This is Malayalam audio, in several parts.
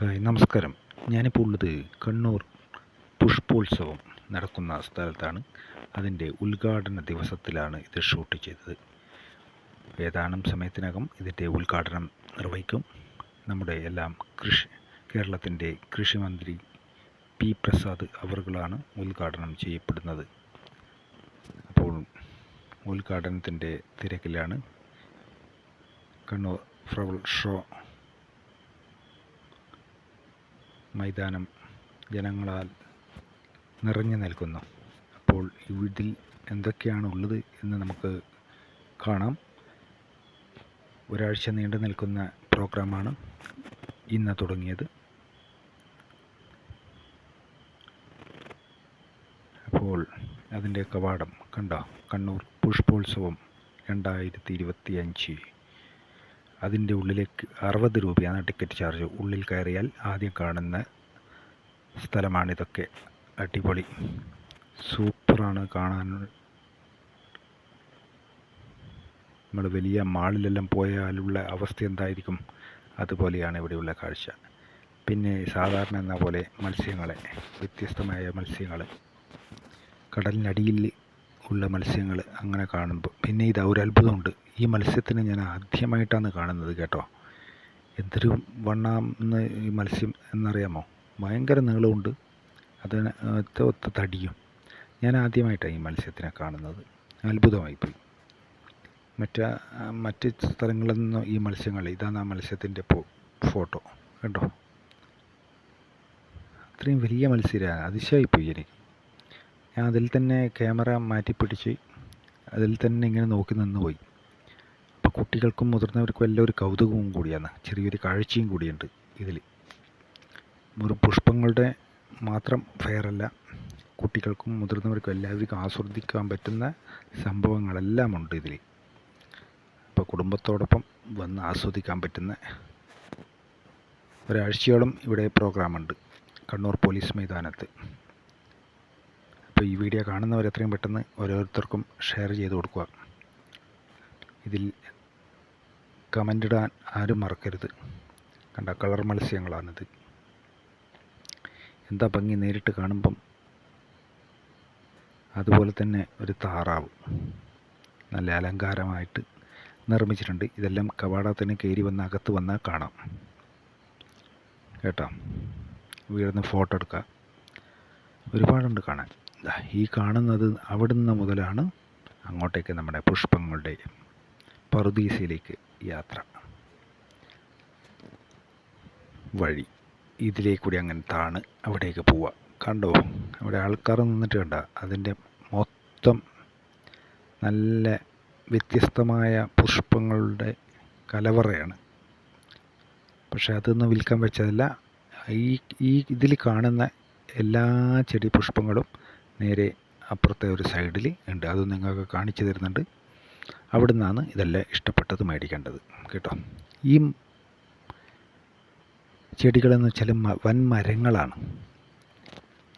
ഹായ് നമസ്കാരം. ഞാനിപ്പോൾ ഉള്ളത് കണ്ണൂർ പുഷ്പോത്സവം നടക്കുന്ന സ്ഥലത്താണ്. അതിൻ്റെ ഉദ്ഘാടന ദിവസത്തിലാണ് ഇത് ഷൂട്ട് ചെയ്തത്. ഏതാനും സമയത്തിനകം ഇതിൻ്റെ ഉദ്ഘാടനം നിർവഹിക്കും. നമ്മുടെ എല്ലാം കേരളത്തിൻ്റെ കൃഷിമന്ത്രി പി പ്രസാദ് അവർകളാണ് ഉദ്ഘാടനം ചെയ്യപ്പെടുന്നത്. അപ്പോൾ ഉദ്ഘാടനത്തിൻ്റെ തിരക്കിലാണ്. കണ്ണൂർ ഫ്ലവർ ഷോ മൈതാനം ജനങ്ങളാൽ നിറഞ്ഞു നിൽക്കുന്നു. അപ്പോൾ ഇതിൽ എന്തൊക്കെയാണ് ഉള്ളത് എന്ന് നമുക്ക് കാണാം. ഒരാഴ്ച നീണ്ടു നിൽക്കുന്ന പ്രോഗ്രാമാണ് ഇന്ന് തുടങ്ങിയത്. അപ്പോൾ അതിൻ്റെ കവാടം കണ്ടോ, കണ്ണൂർ പുഷ്പോത്സവം 2025. അതിൻ്റെ ഉള്ളിലേക്ക് 60 രൂപയാണ് ടിക്കറ്റ് ചാർജ്. ഉള്ളിൽ കയറിയാൽ ആദ്യം കാണുന്ന സ്ഥലമാണിതൊക്കെ. അടിപൊളി, സൂപ്പറാണ് കാണാൻ. നമ്മൾ വലിയ മാളിലെല്ലാം പോയാലുള്ള അവസ്ഥ എന്തായിരിക്കും, അതുപോലെയാണ് ഇവിടെയുള്ള കാഴ്ച. പിന്നെ സാധാരണ എന്ന പോലെ വ്യത്യസ്തമായ മത്സ്യങ്ങൾ, കടലിനടിയിൽ ഉള്ള മത്സ്യങ്ങൾ അങ്ങനെ കാണുമ്പോൾ പിന്നെ ഇത് ഒരു അത്ഭുതമുണ്ട്. ഈ മത്സ്യത്തിന് ഞാൻ ആദ്യമായിട്ടാണ് കാണുന്നത് കേട്ടോ. എന്തൊരു വണ്ണാന്ന് ഈ മത്സ്യം എന്നറിയാമോ? ഭയങ്കര നീളമുണ്ട്, അതിന് ഒത്ത തടിയും. ഞാൻ ആദ്യമായിട്ടാണ് ഈ മത്സ്യത്തിനെ കാണുന്നത്. അത്ഭുതമായിപ്പോയി. മറ്റ് സ്ഥലങ്ങളിൽ നിന്നും ഈ മത്സ്യങ്ങൾ, ഇതാണ് ആ മത്സ്യത്തിൻ്റെ ഫോട്ടോ കണ്ടോ. അത്രയും വലിയ മത്സ്യമാണ്, അതിശയമായിപ്പോയി എനിക്ക്. ഞാൻ അതിൽ തന്നെ ക്യാമറ മാറ്റിപ്പിടിച്ച് അതിൽ തന്നെ ഇങ്ങനെ നോക്കി നിന്ന് പോയി. അപ്പോൾ കുട്ടികൾക്കും മുതിർന്നവർക്കും എല്ലാം ഒരു കൗതുകവും കൂടിയാണ്, ചെറിയൊരു കാഴ്ചയും കൂടിയുണ്ട് ഇതിൽ. വെറും പുഷ്പങ്ങളുടെ മാത്രം ഫെയറല്ല, കുട്ടികൾക്കും മുതിർന്നവർക്കും എല്ലാവർക്കും ആസ്വദിക്കാൻ പറ്റുന്ന സംഭവങ്ങളെല്ലാം ഉണ്ട് ഇതിൽ. അപ്പോൾ കുടുംബത്തോടൊപ്പം വന്ന് ആസ്വദിക്കാൻ പറ്റുന്ന ഒരാഴ്ചയോളം ഇവിടെ പ്രോഗ്രാമുണ്ട് കണ്ണൂർ പോലീസ് മൈതാനത്ത്. അപ്പോൾ ഈ വീഡിയോ കാണുന്നവർ എത്രയും പെട്ടെന്ന് ഓരോരുത്തർക്കും ഷെയർ ചെയ്ത് കൊടുക്കുക. ഇതിൽ കമൻ്റ് ഇടാൻ ആരും മറക്കരുത്. കണ്ട കളർ മത്സ്യങ്ങളാണിത്. എന്താ ഭംഗി നേരിട്ട് കാണുമ്പം. അതുപോലെ തന്നെ ഒരു താറാവ് നല്ല അലങ്കാരമായിട്ട് നിർമ്മിച്ചിട്ടുണ്ട്. ഇതെല്ലാം കവാടത്തിന് കയറി വന്ന് അകത്ത് വന്നാൽ കാണാം കേട്ടോ. വീടിന്ന് ഫോട്ടോ എടുക്കുക, ഒരുപാടുണ്ട് കാണാൻ. ഈ കാണുന്നത് അവിടുന്ന് മുതലാണ് അങ്ങോട്ടേക്ക് നമ്മുടെ പുഷ്പങ്ങളുടെ പറുദീസയിലേക്ക് യാത്ര. വഴി ഇതിലേക്കൂടി അങ്ങനെ താണ് അവിടേക്ക് പോവുക. കണ്ടോ, അവിടെ ആൾക്കാർ നിന്നിട്ട് കണ്ട. അതിൻ്റെ മൊത്തം നല്ല വ്യത്യസ്തമായ പുഷ്പങ്ങളുടെ കലവറയാണ്. പക്ഷെ അതൊന്നും വിൽക്കാൻ വെച്ചതല്ല. ഇതിൽ കാണുന്ന എല്ലാ ചെടി പുഷ്പങ്ങളും നേരെ അപ്പുറത്തെ ഒരു സൈഡിൽ ഉണ്ട്. അത് നിങ്ങൾക്ക് കാണിച്ചു തരുന്നുണ്ട്. അവിടെ നിന്നാണ് ഇതെല്ലാം ഇഷ്ടപ്പെട്ടത് മേടിക്കേണ്ടത് കേട്ടോ. ഈ ചെടികളെന്ന് വെച്ചാൽ വൻമരങ്ങളാണ്.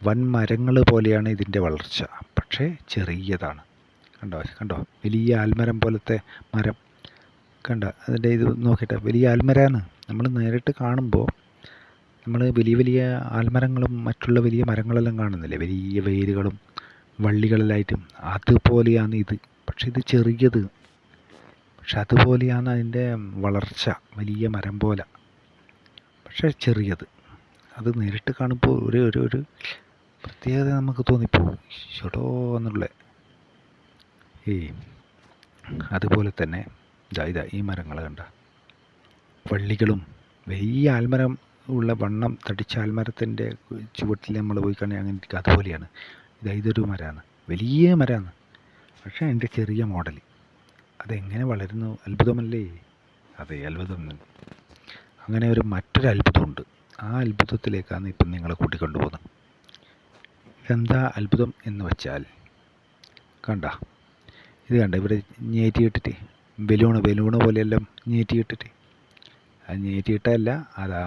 വൻമരങ്ങൾ പോലെയാണ് ഇതിൻ്റെ വളർച്ച, പക്ഷേ ചെറിയതാണ്. കണ്ടോ വലിയ ആൽമരം പോലത്തെ മരം കണ്ട. അതിൻ്റെ ഇത് നോക്കിയിട്ട് വലിയ ആൽമരമാണ്. നമ്മൾ നേരിട്ട് കാണുമ്പോൾ നമ്മൾ വലിയ വലിയ ആൽമരങ്ങളും മറ്റുള്ള വലിയ മരങ്ങളെല്ലാം കാണുന്നില്ലേ, വലിയ വേരുകളും വള്ളികളിലായിട്ടും. അതുപോലെയാണ് ഇത്. പക്ഷെ ഇത് ചെറിയത്, പക്ഷെ അതുപോലെയാണ് അതിൻ്റെ വളർച്ച. വലിയ മരം പോലെ, പക്ഷെ ചെറിയത്. അത് നേരിട്ട് കാണുമ്പോൾ ഒരു പ്രത്യേകത നമുക്ക് തോന്നിപ്പോവും, ഷടോ എന്നുള്ള. അതുപോലെ തന്നെ ഇതാ ഈ മരങ്ങൾ കണ്ട, വള്ളികളും വലിയ ആൽമരം ഉള്ള വണ്ണം തടിച്ച ആൽമരത്തിൻ്റെ ചുവട്ടിൽ നമ്മൾ പോയി കാണുക, അങ്ങനെ അതുപോലെയാണ്. ഇതൊരു മരമാണ്, വലിയ മരമാണ്, പക്ഷേ അതിൻ്റെ ചെറിയ മോഡൽ. അതെങ്ങനെ വളരുന്നു, അത്ഭുതമല്ലേ? അതെ, അത്ഭുതം. അങ്ങനെ മറ്റൊരു അത്ഭുതമുണ്ട്. ആ അത്ഭുതത്തിലേക്കാണ് ഇപ്പം നിങ്ങളെ കൂട്ടിക്കൊണ്ടുപോകുന്നത്. എന്താ അത്ഭുതം എന്ന് വെച്ചാൽ ഇത് കണ്ട, ഇവിടെ ഞേറ്റിയിട്ടിട്ട് ബലൂണ് പോലെയെല്ലാം ഞേറ്റിയിട്ടിട്ട്, അത് ഞേറ്റിയിട്ടല്ല, അതാ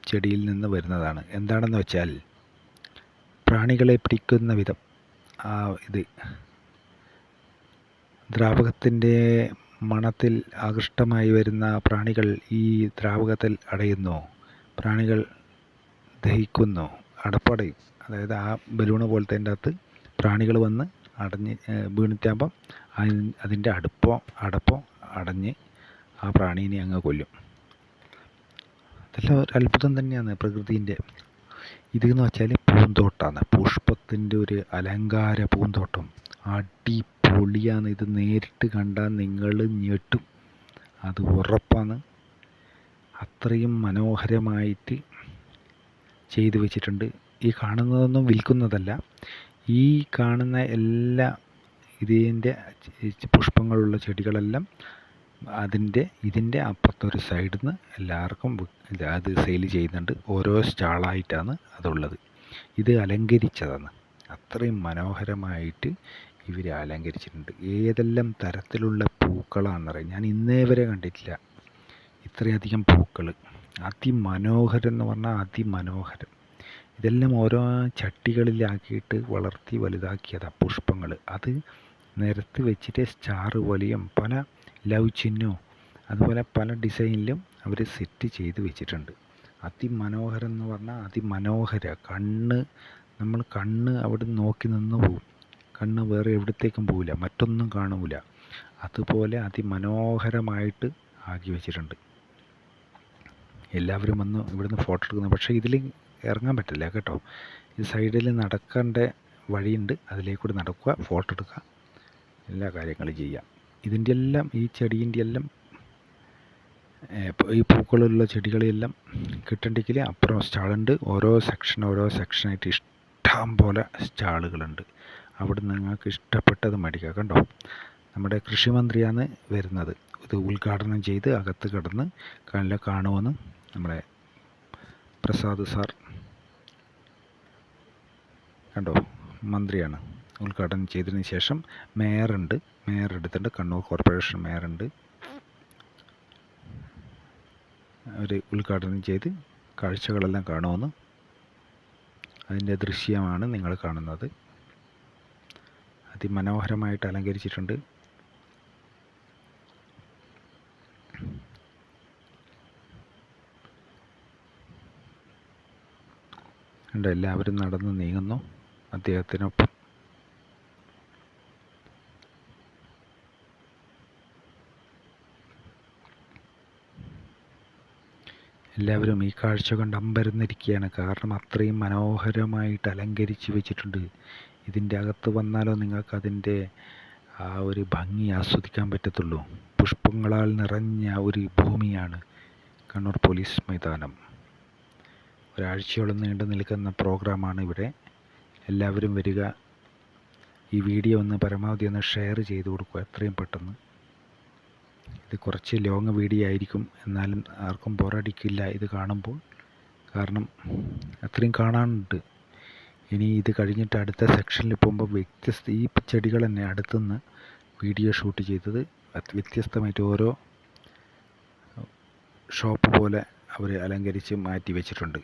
ചെടിയിൽ നിന്ന് വരുന്നതാണ്. എന്താണെന്ന് വെച്ചാൽ പ്രാണികളെ പിടിക്കുന്ന വിധം ഇത് ദ്രാവകത്തിൻ്റെ മണത്തിൽ ആകൃഷ്ടമായി വരുന്ന പ്രാണികൾ ഈ ദ്രാവകത്തിൽ അടയുന്നു. പ്രാണികൾ ദഹിക്കുന്നു, അടപ്പടയും. അതായത് ആ ബലൂണ് പോലത്തെ അതിൻ്റെ അകത്ത് പ്രാണികൾ വന്ന് അടഞ്ഞ് വീണിട്ടാകുമ്പം അതിൻ്റെ അടപ്പോ അടഞ്ഞ് ആ പ്രാണീനെ അങ്ങ് കൊല്ലും. അതെല്ലാം ഒരു അത്ഭുതം തന്നെയാണ് പ്രകൃതിൻ്റെ. ഇതെന്ന് വെച്ചാൽ പൂന്തോട്ടമാണ്, പുഷ്പത്തിൻ്റെ ഒരു അലങ്കാര പൂന്തോട്ടം. അടിപൊളിയാണ്. ഇത് നേരിട്ട് കണ്ടാൽ നിങ്ങൾ ഞെട്ടും, അത് ഉറപ്പാണ്. അത്രയും മനോഹരമായിട്ട് ചെയ്തു വെച്ചിട്ടുണ്ട്. ഈ കാണുന്നതൊന്നും വിൽക്കുന്നതല്ല. ഈ കാണുന്ന എല്ലാ ഇതിൻ്റെ പുഷ്പങ്ങളുള്ള ചെടികളെല്ലാം ഇതിൻ്റെ അപ്പുറത്തൊരു സൈഡിൽ നിന്ന് എല്ലാവർക്കും അത് സെയിൽ ചെയ്യുന്നുണ്ട്. ഓരോ സ്റ്റാളായിട്ടാണ് അതുള്ളത്. ഇത് അലങ്കരിച്ചതാണ്. അത്രയും മനോഹരമായിട്ട് ഇവർ അലങ്കരിച്ചിട്ടുണ്ട്. ഏതെല്ലാം തരത്തിലുള്ള പൂക്കളാണെന്നറിയാം. ഞാൻ ഇന്നേ വരെ കണ്ടിട്ടില്ല ഇത്രയധികം പൂക്കൾ. അതിമനോഹരം എന്ന് പറഞ്ഞാൽ അതിമനോഹരം. ഇതെല്ലാം ഓരോ ചട്ടികളിലാക്കിയിട്ട് വളർത്തി വലുതാക്കിയതാണ് പുഷ്പങ്ങൾ. അത് നിരത്ത് വെച്ചിട്ട് സ്റ്റാർ പോലെയും പല ലവ് ചിഹ്നവും അതുപോലെ പല ഡിസൈനിലും അവർ സെറ്റ് ചെയ്ത് വെച്ചിട്ടുണ്ട്. അതിമനോഹരം എന്ന് പറഞ്ഞാൽ അതിമനോഹര. നമ്മൾ അവിടെ നോക്കി നിന്ന് പോവും. കണ്ണ് വേറെ എവിടത്തേക്കും പോവില്ല, മറ്റൊന്നും കാണൂല. അതുപോലെ അതിമനോഹരമായിട്ട് ആക്കി വെച്ചിട്ടുണ്ട്. എല്ലാവരും വന്ന് ഇവിടുന്ന് ഫോട്ടോ എടുക്കുന്നു. പക്ഷേ ഇതിൽ ഇറങ്ങാൻ പറ്റില്ല കേട്ടോ. ഈ സൈഡിൽ നടക്കേണ്ട വഴിയുണ്ട്, അതിലേക്കൂടെ നടക്കുക, ഫോട്ടോ എടുക്കുക, എല്ലാ കാര്യങ്ങളും ചെയ്യാം. ഇതിൻ്റെ എല്ലാം ഈ ചെടീൻ്റെ എല്ലാം ഈ പൂക്കളുള്ള ചെടികളെല്ലാം കിട്ടണ്ടെങ്കിൽ അപ്പുറം സ്റ്റാളുണ്ട്. ഓരോ സെക്ഷനായിട്ട് ഇഷ്ടം പോലെ സ്റ്റാളുകളുണ്ട്. അവിടെ നിങ്ങൾക്ക് ഇഷ്ടപ്പെട്ടത് മേടിക്കുക. കണ്ടോ, നമ്മുടെ കൃഷിമന്ത്രിയാണ് വരുന്നത്. ഇത് ഉദ്ഘാടനം ചെയ്ത് അകത്ത് കിടന്ന് കാണുമെന്ന് നമ്മുടെ പ്രസാദ് സാർ. കണ്ടോ, മന്ത്രിയാണ്. ഉദ്ഘാടനം ചെയ്തതിന് ശേഷം മേയറുണ്ട്, മേയർ എടുത്തിട്ടുണ്ട്, കണ്ണൂർ കോർപ്പറേഷൻ മേയറുണ്ട്. അവർ ഉദ്ഘാടനം ചെയ്ത് കാഴ്ചകളെല്ലാം കാണുമെന്ന് അതിൻ്റെ ദൃശ്യമാണ് നിങ്ങൾ കാണുന്നത്. അതിമനോഹരമായിട്ട് അലങ്കരിച്ചിട്ടുണ്ട്. കണ്ടോ, എല്ലാവരും നടന്ന് നീങ്ങുന്നു അദ്ദേഹത്തിനൊപ്പം. എല്ലാവരും ഈ കാഴ്ച കണ്ട് അമ്പരന്നിരിക്കുകയാണ്. കാരണം അത്രയും മനോഹരമായിട്ട് അലങ്കരിച്ച് വെച്ചിട്ടുണ്ട്. ഇതിൻ്റെ അകത്ത് വന്നാലോ നിങ്ങൾക്ക് അതിൻ്റെ ആ ഒരു ഭംഗി ആസ്വദിക്കാൻ പറ്റത്തുള്ളൂ. പുഷ്പങ്ങളാൽ നിറഞ്ഞ ഒരു ഭൂമിയാണ് കണ്ണൂർ പോലീസ് മൈതാനം. ഒരാഴ്ചയോളം നീണ്ടു നിൽക്കുന്ന പ്രോഗ്രാമാണ് ഇവിടെ. എല്ലാവരും വരിക. ഈ വീഡിയോ ഒന്ന് പരമാവധി ഒന്ന് ഷെയർ ചെയ്ത് കൊടുക്കുക എത്രയും പെട്ടെന്ന്. ഇത് കുറച്ച് ലോങ് വീഡിയോ ആയിരിക്കും, എന്നാലും ആർക്കും ബോറടിക്കില്ല ഇത് കാണുമ്പോൾ. കാരണം അത്രയും കാണാനുണ്ട്. ഇനി ഇത് കഴിഞ്ഞിട്ട് അടുത്ത സെക്ഷനിൽ പോകുമ്പോൾ ഈ ചെടികൾ തന്നെ അടുത്തുനിന്ന് വീഡിയോ ഷൂട്ട് ചെയ്തത് വ്യത്യസ്തമായിട്ട് ഓരോ ഷോപ്പ് പോലെ അവർ അലങ്കരിച്ച് മാറ്റി വെച്ചിട്ടുണ്ട്.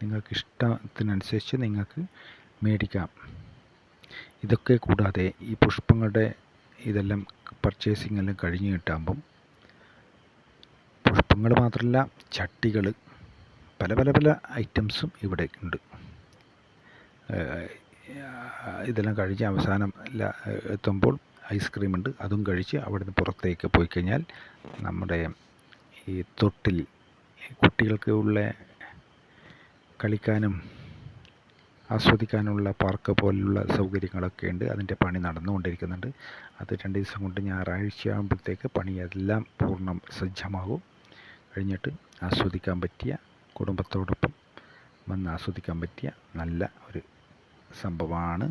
നിങ്ങൾക്ക് ഇഷ്ടത്തിനനുസരിച്ച് നിങ്ങൾക്ക് മേടിക്കാം. ഇതൊക്കെ കൂടാതെ ഈ പുഷ്പങ്ങളുടെ ഇതെല്ലാം പർച്ചേസിങ് എല്ലാം കഴിഞ്ഞ് കിട്ടാകുമ്പം പുഷ്പങ്ങൾ മാത്രമല്ല, ചട്ടികൾ, പല ഐറ്റംസും ഇവിടെ ഉണ്ട്. ഇതെല്ലാം കഴിച്ച് അവസാനം എത്തുമ്പോൾ ഐസ്ക്രീം ഉണ്ട്. അതും കഴിച്ച് അവിടുന്ന് പുറത്തേക്ക് പോയി കഴിഞ്ഞാൽ നമ്മുടെ ഈ തൊട്ടിൽ കുട്ടികൾക്ക് ഉള്ള കളിക്കാനും ആസ്വദിക്കാനുള്ള പാർക്ക് പോലുള്ള സൗകര്യങ്ങളൊക്കെ ഉണ്ട്. അതിൻ്റെ പണി നടന്നുകൊണ്ടിരിക്കുന്നുണ്ട്. അത് 2 ദിവസം കൊണ്ട് ഞായറാഴ്ച ആകുമ്പോഴത്തേക്ക് പണിയെല്ലാം പൂർണ്ണം സജ്ജമാകും. കഴിഞ്ഞിട്ട് ആസ്വദിക്കാൻ പറ്റിയ, കുടുംബത്തോടൊപ്പം വന്ന് ആസ്വദിക്കാൻ പറ്റിയ നല്ല ഒരു സംഭവമാണ്.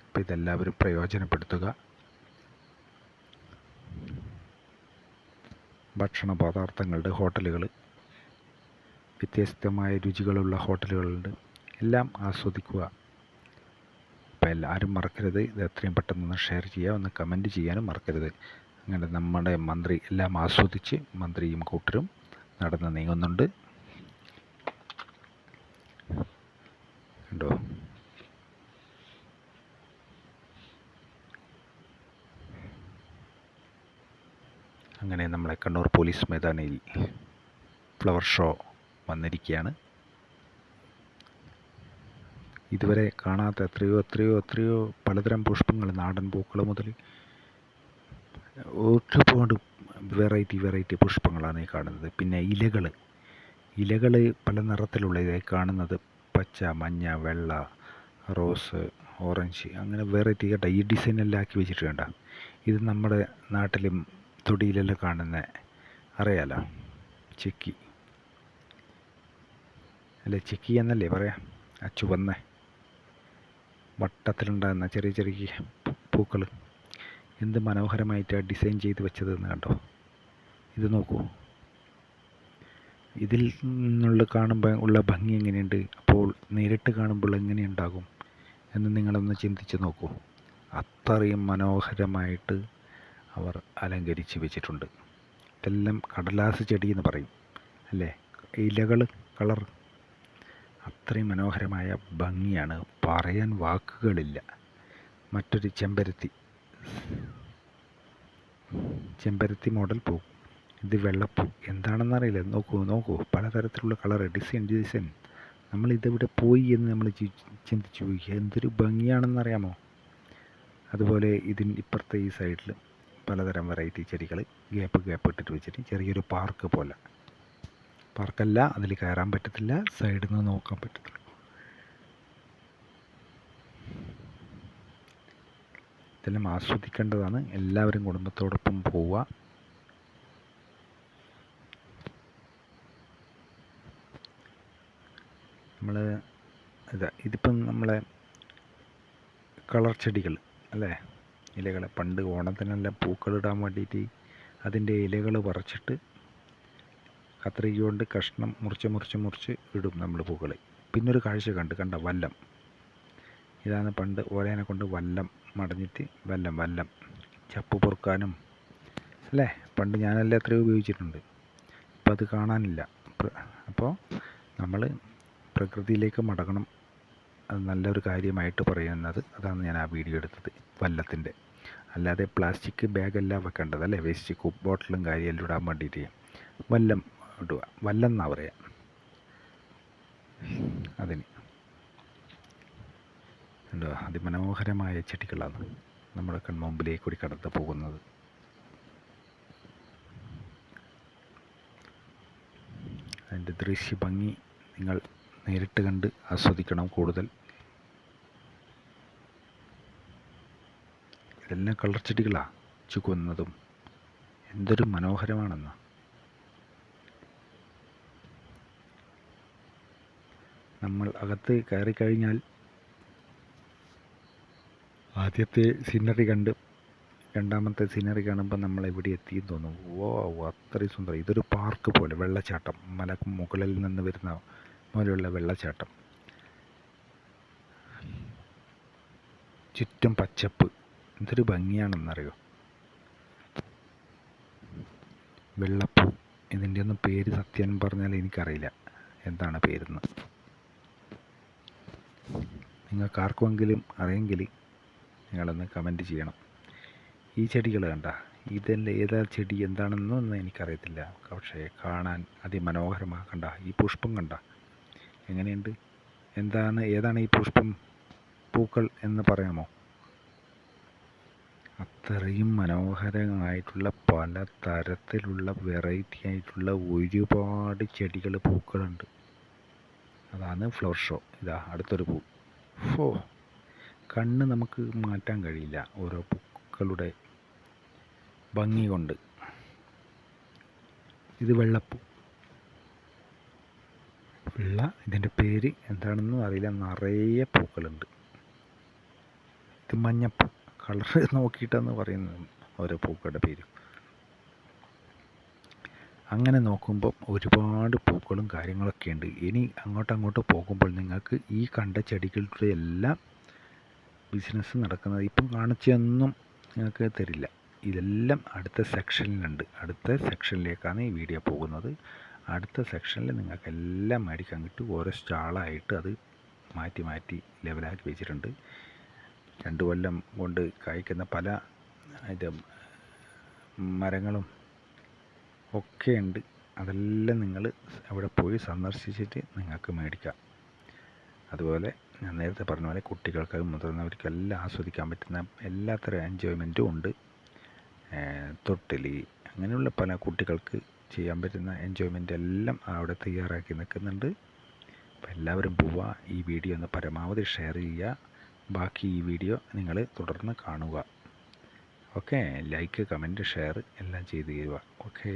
അപ്പോൾ ഇതെല്ലാവരും പ്രയോജനപ്പെടുത്തുക. ഭക്ഷണ പദാർത്ഥങ്ങളുടെ ഹോട്ടലുകൾ, വ്യത്യസ്തമായ രുചികളുള്ള ഹോട്ടലുകളുണ്ട്. എല്ലാം ആസ്വദിക്കുക. അപ്പോൾ എല്ലാവരും മറക്കരുത്, ഇത് എത്രയും പെട്ടെന്ന് ഷെയർ ചെയ്യുക, ഒന്ന് കമൻറ്റ് ചെയ്യാനും മറക്കരുത്. അങ്ങനെ നമ്മുടെ മന്ത്രി എല്ലാം ആസ്വദിച്ച് മന്ത്രിയും കൂട്ടരും നടന്ന് നീങ്ങുന്നുണ്ട്. കണ്ടോ, അങ്ങനെ നമ്മളെ കണ്ണൂർ പോലീസ് മൈതാനിയിൽ ഫ്ലവർ ഷോ വന്നിരിക്കുകയാണ്. ഇതുവരെ കാണാത്ത എത്രയോ പലതരം പുഷ്പങ്ങൾ, നാടൻ പൂക്കൾ മുതൽ ഒരുപാട് വെറൈറ്റി പുഷ്പങ്ങളാണ് ഈ കാണുന്നത്. പിന്നെ ഇലകൾ പല നിറത്തിലുള്ള ഇതായി കാണുന്നത്. പച്ച, മഞ്ഞ, വെള്ള, റോസ്, ഓറഞ്ച്, അങ്ങനെ വെറൈറ്റി കേട്ടോ. ഈ ഡിസൈനെല്ലാം ആക്കി വെച്ചിട്ട് കണ്ട. ഇത് നമ്മുടെ നാട്ടിലും തൊടിയിലെല്ലാം കാണുന്ന, അറിയാലോ, ചിക്കി അല്ലേ, ചിക്കി എന്നല്ലേ പറയാം. ആ ചുവന്ന വട്ടത്തിലുണ്ടാകുന്ന ചെറിയ പൂക്കൾ എന്ത് മനോഹരമായിട്ടാണ് ഡിസൈൻ ചെയ്ത് വെച്ചതെന്ന് കണ്ടോ. ഇത് നോക്കൂ, ഇതിൽ നിന്നുള്ള കാണുമ്പോൾ ഉള്ള ഭംഗി എങ്ങനെയുണ്ട്, അപ്പോൾ നേരിട്ട് കാണുമ്പോൾ എങ്ങനെയുണ്ടാകും എന്ന് നിങ്ങളൊന്ന് ചിന്തിച്ച് നോക്കൂ. അത്രയും മനോഹരമായിട്ട് അവർ അലങ്കരിച്ച് വെച്ചിട്ടുണ്ട്. ഇതെല്ലാം കടലാസ് ചെടി എന്ന് പറയും അല്ലേ, ഇലകൾ കളർ അത്രയും മനോഹരമായ ഭംഗിയാണ്, പറയാൻ വാക്കുകളില്ല. മറ്റൊരു ചെമ്പരത്തി മോഡൽ പൂ. ഇത് വെള്ളപ്പൂ, എന്താണെന്നറിയില്ല. നോക്കൂ പലതരത്തിലുള്ള കളർ, ഡിസൈൻ. നമ്മളിതെവിടെ പോയി എന്ന് നമ്മൾ ചിന്തിച്ചു പോയി. എന്തൊരു ഭംഗിയാണെന്നറിയാമോ. അതുപോലെ ഇപ്പുറത്തെ ഈ സൈഡിൽ പലതരം വെറൈറ്റി ചെടികൾ ഗ്യാപ്പ് ഇട്ടിട്ട് വെച്ചിട്ട് ചെറിയൊരു പാർക്ക് പോലെ. പാർക്കല്ല, അതിൽ കയറാൻ പറ്റത്തില്ല, സൈഡിൽ നിന്ന് നോക്കാൻ പറ്റത്തില്ല. ഇതെല്ലാം ആസ്വദിക്കേണ്ടതാണ്. എല്ലാവരും കുടുംബത്തോടൊപ്പം പോവുക. ഇതിപ്പം നമ്മളെ കളർ ചെടികൾ അല്ലേ, ഇലകൾ. പണ്ട് ഓണത്തിനെല്ലാം പൂക്കളിടാൻ വേണ്ടിയിട്ട് അതിൻ്റെ ഇലകൾ പറിച്ചിട്ട് കത്രിക കൊണ്ട് കഷ്ണം മുറിച്ച് ഇടും നമ്മൾ പൂക്കൾ. പിന്നൊരു കാഴ്ച കണ്ട വല്ലം. ഇതാണ് പണ്ട് ഓലേനെ കൊണ്ട് വല്ലം മടഞ്ഞിട്ട് വല്ലം ചപ്പ് പൊറുക്കാനും അല്ലേ, പണ്ട് ഞാനെല്ലാം എത്രയോ ഉപയോഗിച്ചിട്ടുണ്ട്. ഇപ്പം അത് കാണാനില്ല. അപ്പോൾ നമ്മൾ പ്രകൃതിയിലേക്ക് മടങ്ങണം. അത് നല്ലൊരു കാര്യമായിട്ട് പറയുന്നത്. അതാണ് ഞാൻ ആ വീഡിയോ എടുത്തത്, വല്ലത്തിൻ്റെ. അല്ലാതെ പ്ലാസ്റ്റിക് ബാഗെല്ലാം വെക്കേണ്ടത് അല്ലേ, വേസ്റ്റ് ബോട്ടിലും കാര്യമെല്ലാം ഇടാൻ വേണ്ടിയിട്ട് വല്ലം ഇടുക. വല്ലം എന്നാണ് പറയുക അതിന്. ഉണ്ടോ, അതിമനോഹരമായ ചെടികളാണ് നമ്മുടെ കൺമുമ്പിലേക്ക് കൂടി കടന്നു പോകുന്നത്. അതിൻ്റെ ദൃശ്യ ഭംഗി നിങ്ങൾ നേരിട്ട് കണ്ട് ആസ്വദിക്കണം കൂടുതൽ. ഇതെല്ലാം കളർ ചെടികളാണ്, ചുവന്നതും. എന്തൊരു മനോഹരമാണെന്ന്. നമ്മൾ അകത്ത് കയറി കഴിഞ്ഞാൽ ആദ്യത്തെ സീനറി കണ്ട് രണ്ടാമത്തെ സീനറി കാണുമ്പോൾ നമ്മൾ എവിടെ എത്തിയെന്ന് തോന്നും. അത്രയും സുന്ദരം. ഇതൊരു പാർക്ക് പോലെ, വെള്ളച്ചാട്ടം, മല മുകളിൽ നിന്ന് വരുന്ന പോലെയുള്ള വെള്ളച്ചാട്ടം. ചുറ്റും പച്ചപ്പ്, എന്തൊരു ഭംഗിയാണെന്നറിയോ. വെള്ളപ്പൂ, ഇതിൻ്റെ ഒന്നും പേര് സത്യം പറഞ്ഞാൽ എനിക്കറിയില്ല എന്താണ് പേരെന്ന്. നിങ്ങൾക്കാർക്കുമെങ്കിലും അറിയെങ്കിൽ നിങ്ങളൊന്ന് കമൻറ്റ് ചെയ്യണം. ഈ ചെടികൾ കണ്ട, ഇതെല്ലാം ഏതാ ചെടി എന്താണെന്നൊന്നും എനിക്കറിയത്തില്ല, പക്ഷേ കാണാൻ അതിമനോഹരമാക്കണ്ട. ഈ പുഷ്പം കണ്ട എങ്ങനെയുണ്ട്, ഏതാണ് ഈ പൂക്കൾ എന്ന് പറയാമോ. അത്രയും മനോഹരമായിട്ടുള്ള പല തരത്തിലുള്ള വെറൈറ്റി ആയിട്ടുള്ള ഒരുപാട് ചെടികൾ, പൂക്കളുണ്ട്. അതാണ് ഫ്ലവർ ഷോ. ഇതാ അടുത്തൊരു പൂ. കണ്ണ് നമുക്ക് മാറ്റാൻ കഴിയില്ല ഓരോ പൂക്കളുടെ ഭംഗി കൊണ്ട്. ഇത് വെള്ളപ്പൂ. ഇതിൻ്റെ പേര് എന്താണെന്നും അറിയില്ല, നിറയെ പൂക്കളുണ്ട്. ഇത് മഞ്ഞപ്പൂ. കളർ നോക്കിയിട്ടാണ് പറയുന്നത് ഓരോ പൂക്കളുടെ പേര്. അങ്ങനെ നോക്കുമ്പോൾ ഒരുപാട് പൂക്കളും കാര്യങ്ങളൊക്കെ ഉണ്ട്. ഇനി അങ്ങോട്ട് പോകുമ്പോൾ നിങ്ങൾക്ക് ഈ കണ്ട ചെടികളുടെ എല്ലാം ബിസിനസ് നടക്കുന്നത് ഇപ്പം കാണിച്ചൊന്നും നിങ്ങൾക്ക് തരില്ല. ഇതെല്ലാം അടുത്ത സെക്ഷനിലുണ്ട്. അടുത്ത സെക്ഷനിലേക്കാണ് ഈ വീഡിയോ പോകുന്നത്. അടുത്ത സെക്ഷനിൽ നിങ്ങൾക്കെല്ലാം മേടിക്കാൻ കിട്ടും. ഓരോ സ്റ്റാളായിട്ട് അത് മാറ്റി ലെവലാക്കി വെച്ചിട്ടുണ്ട്. 2 കൊല്ലം കൊണ്ട് കായ്ക്കുന്ന പല മരങ്ങളും ഒക്കെ ഉണ്ട്. അതെല്ലാം നിങ്ങൾ അവിടെ പോയി സന്ദർശിച്ചിട്ട് നിങ്ങൾക്ക് മേടിക്കാം. അതുപോലെ ഞാൻ നേരത്തെ പറഞ്ഞ പോലെ കുട്ടികൾക്ക് മുതിർന്നവർക്കും എല്ലാം ആസ്വദിക്കാൻ പറ്റുന്ന എല്ലാത്തരം എൻജോയ്മെൻറ്റും ഉണ്ട്. തൊട്ടിൽ അങ്ങനെയുള്ള പല കുട്ടികൾക്ക് ചെയ്യാൻ പറ്റുന്ന എൻജോയ്മെൻ്റ് എല്ലാം അവിടെ തയ്യാറാക്കി നിൽക്കുന്നുണ്ട്. അപ്പോൾ എല്ലാവരും പോവുക, ഈ വീഡിയോ ഒന്ന് പരമാവധി ഷെയർ ചെയ്യുക. ബാക്കി ഈ വീഡിയോ നിങ്ങൾ തുടർന്ന് കാണുക. ഓക്കെ, ലൈക്ക്, കമൻറ്റ്, ഷെയർ എല്ലാം ചെയ്ത് തരിക. ഓക്കേ.